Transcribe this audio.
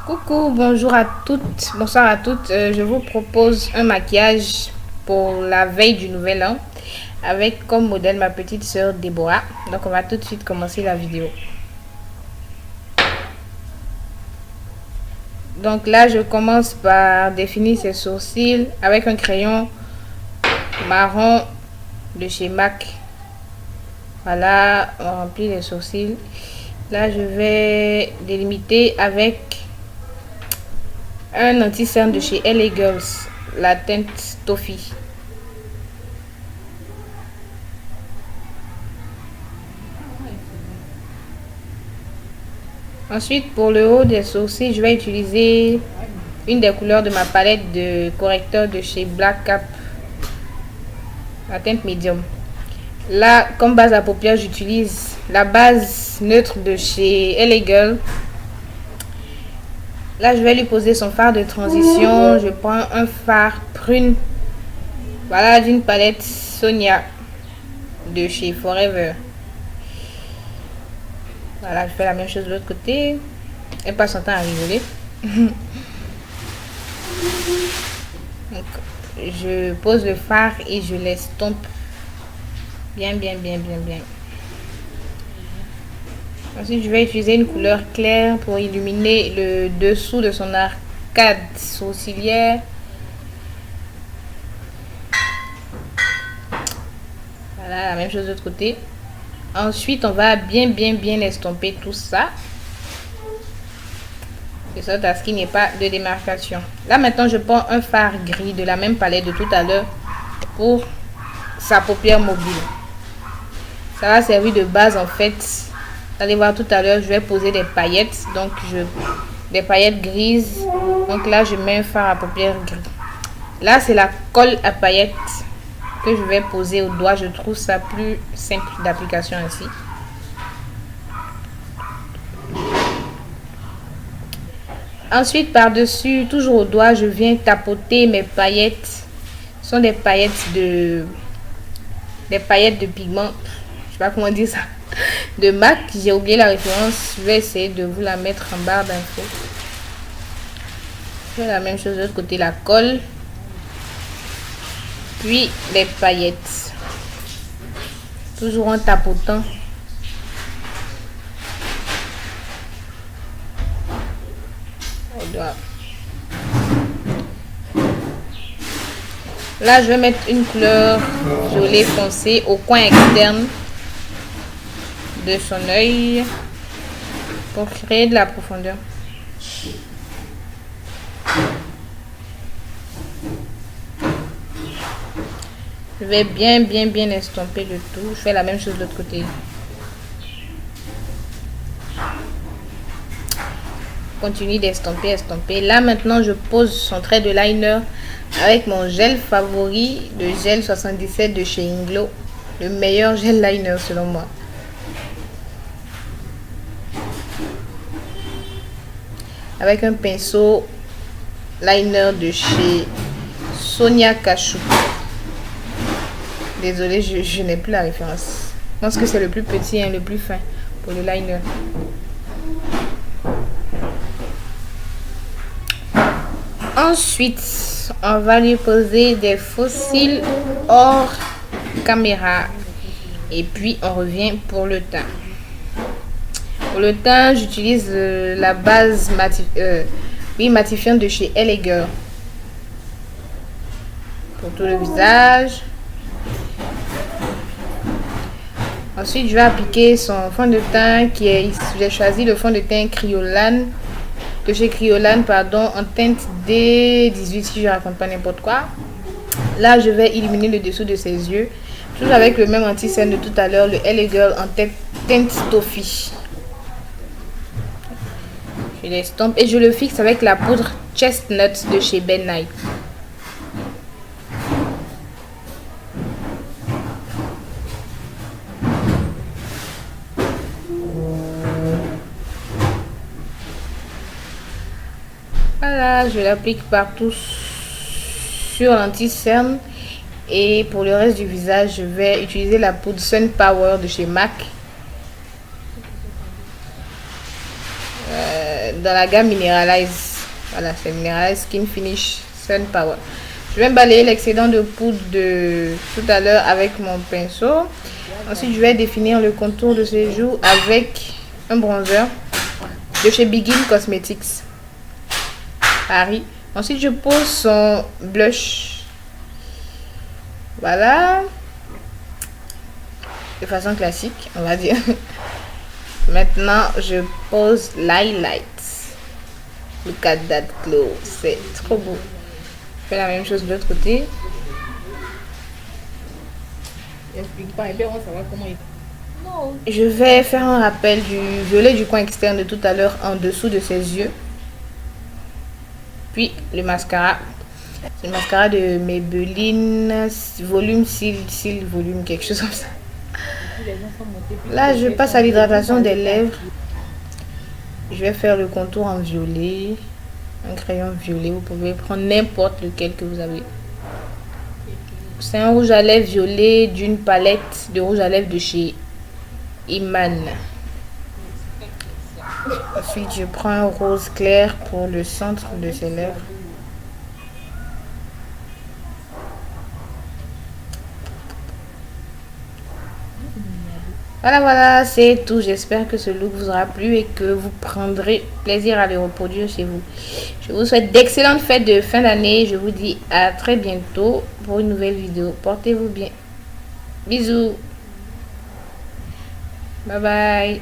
Coucou, bonjour à toutes, bonsoir à toutes. Je vous propose un maquillage pour la veille du nouvel an avec comme modèle ma petite sœur Déborah. Donc on va tout de suite commencer la vidéo. Donc là je commence par définir ses sourcils avec un crayon marron de chez MAC. Voilà, on remplit les sourcils. Là je vais délimiter avec un anti-cerne de chez LA Girls, la teinte Toffee. Ensuite, pour le haut des sourcils, je vais utiliser une des couleurs de ma palette de correcteur de chez Black Cap, la teinte médium. Là, comme base à paupières, j'utilise la base neutre de chez LA Girl. Là, je vais lui poser son fard de transition. Je prends un fard prune. Voilà, d'une palette Sonia de chez Forever. Voilà, je fais la même chose de l'autre côté. Elle passe son temps à rigoler. Donc, je pose le fard et je l'estompe bien. Ensuite, je vais utiliser une couleur claire pour illuminer le dessous de son arcade sourcilière. Voilà, la même chose de l'autre côté. Ensuite, on va bien estomper tout ça. De sorte à ce qu'il n'y ait pas de démarcation. Là, maintenant, je prends un fard gris de la même palette de tout à l'heure pour sa paupière mobile. Ça va servir de base en fait. Vous allez voir tout à l'heure, je vais poser des paillettes. Donc, des paillettes grises. Donc là, je mets un fard à paupières gris. Là, c'est la colle à paillettes que je vais poser au doigt. Je trouve ça plus simple d'application ainsi. Ensuite, par-dessus, toujours au doigt, je viens tapoter mes paillettes. Ce sont des paillettes de pigment. Je sais pas comment dire ça. De MAC. J'ai oublié la référence. Je vais essayer de vous la mettre en barre d'infos. Je fais la même chose de l'autre côté, la colle. Puis les paillettes. Toujours en tapotant. Au doigt. Là, je vais mettre une couleur violet foncé au coin externe de son œil pour créer de la profondeur. Je vais bien estomper le tout. Je fais la même chose de l'autre côté. Continue d'estomper. Là, maintenant, je pose son trait de liner avec mon gel favori, le gel 77 de chez Inglo. Le meilleur gel liner selon moi. Avec un pinceau liner de chez Sonia Kashuk. Désolée, je n'ai plus la référence. Je pense que c'est le plus petit et le plus fin pour le liner. Ensuite, on va lui poser des faux cils hors caméra. Et puis, on revient pour le teint. Pour le teint, j'utilise la base matifiante de chez LA Girl. Pour tout le visage. Ensuite, je vais appliquer son fond de teint j'ai choisi le fond de teint Kryolan. De chez Kryolan, pardon, en teinte D18 si je raconte pas n'importe quoi. Là, je vais illuminer le dessous de ses yeux. Toujours avec le même anti-cerne de tout à l'heure, le LA Girl en teinte Toffee. Je l'estompe et je le fixe avec la poudre Chestnut de chez Ben Nye. Voilà, je l'applique partout sur l'anti-cerne. Et pour le reste du visage, je vais utiliser la poudre Sun Power de chez MAC. dans la gamme Mineralize. Voilà, c'est Mineralize Skin Finish Sun Power. Je vais balayer l'excédent de poudre de tout à l'heure avec mon pinceau. Ensuite, je vais définir le contour de ses joues avec un bronzer de chez Begin Cosmetics Paris. Ensuite, je pose son blush. Voilà. De façon classique, on va dire. Maintenant, je pose l'highlight. Look at that glow. C'est trop beau. Je fais la même chose de l'autre côté. Je vais faire un rappel du violet du coin externe de tout à l'heure en dessous de ses yeux. Puis le mascara. C'est le mascara de Maybelline volume cils volume quelque chose comme ça. Là, je passe à l'hydratation des lèvres. Je vais faire le contour en violet. Un crayon violet. Vous pouvez prendre n'importe lequel que vous avez. C'est un rouge à lèvres violet d'une palette de rouge à lèvres de chez Iman. Ensuite, je prends un rose clair pour le centre de ses lèvres. Voilà, c'est tout. J'espère que ce look vous aura plu et que vous prendrez plaisir à le reproduire chez vous. Je vous souhaite d'excellentes fêtes de fin d'année. Je vous dis à très bientôt pour une nouvelle vidéo. Portez-vous bien. Bisous. Bye bye.